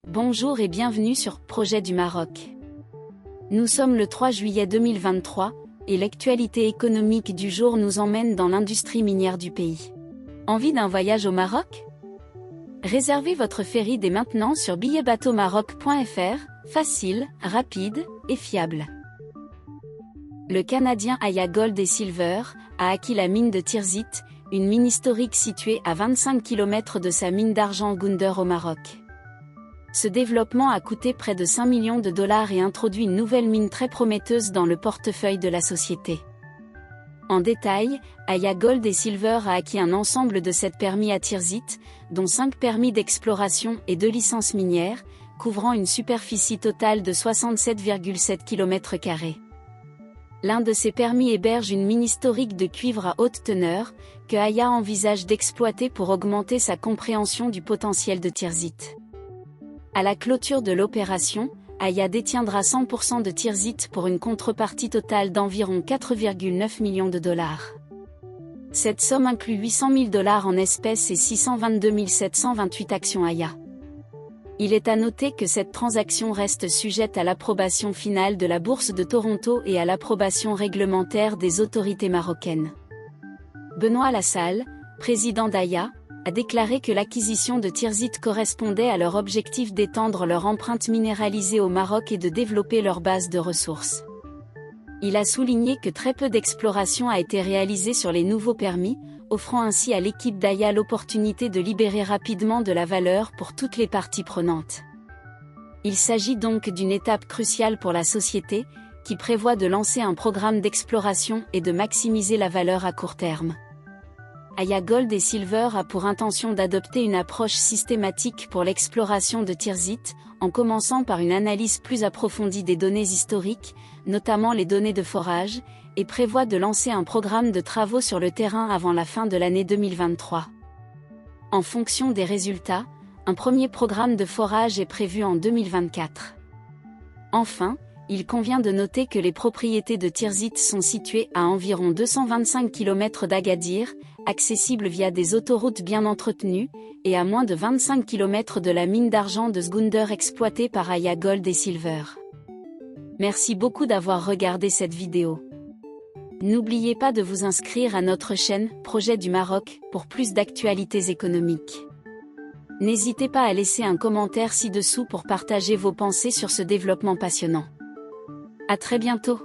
Bonjour et bienvenue sur Projet du Maroc. Nous sommes le 3 juillet 2023, et l'actualité économique du jour nous emmène dans l'industrie minière du pays. Envie d'un voyage au Maroc? Réservez votre ferry dès maintenant sur billetbateaumaroc.fr, facile, rapide et fiable. Le Canadien Aya Gold & Silver a acquis la mine de Tirzit, une mine historique située à 25 km de sa mine d'argent Gounder au Maroc. Ce développement a coûté près de 5 millions de dollars et introduit une nouvelle mine très prometteuse dans le portefeuille de la société. En détail, Aya Gold & Silver a acquis un ensemble de 7 permis à Tirzit, dont 5 permis d'exploration et 2 licences minières, couvrant une superficie totale de 67,7 km². L'un de ces permis héberge une mine historique de cuivre à haute teneur, que Aya envisage d'exploiter pour augmenter sa compréhension du potentiel de Tirzit. À la clôture de l'opération, Aya détiendra 100% de Tirzit pour une contrepartie totale d'environ 4,9 millions de dollars. Cette somme inclut 800 000 dollars en espèces et 622 728 actions Aya. Il est à noter que cette transaction reste sujette à l'approbation finale de la Bourse de Toronto et à l'approbation réglementaire des autorités marocaines. Benoît Lassalle, président d'Aya, a déclaré que l'acquisition de Tirzit correspondait à leur objectif d'étendre leur empreinte minéralisée au Maroc et de développer leur base de ressources. Il a souligné que très peu d'exploration a été réalisée sur les nouveaux permis, offrant ainsi à l'équipe d'Aya l'opportunité de libérer rapidement de la valeur pour toutes les parties prenantes. Il s'agit donc d'une étape cruciale pour la société, qui prévoit de lancer un programme d'exploration et de maximiser la valeur à court terme. Aya Gold & Silver a pour intention d'adopter une approche systématique pour l'exploration de Tirzit, en commençant par une analyse plus approfondie des données historiques, notamment les données de forage, et prévoit de lancer un programme de travaux sur le terrain avant la fin de l'année 2023. En fonction des résultats, un premier programme de forage est prévu en 2024. Enfin, il convient de noter que les propriétés de Tirzit sont situées à environ 225 km d'Agadir, accessibles via des autoroutes bien entretenues, et à moins de 25 km de la mine d'argent de Zgounder exploitée par Aya Gold & Silver. Merci beaucoup d'avoir regardé cette vidéo. N'oubliez pas de vous inscrire à notre chaîne Projet du Maroc pour plus d'actualités économiques. N'hésitez pas à laisser un commentaire ci-dessous pour partager vos pensées sur ce développement passionnant. À très bientôt.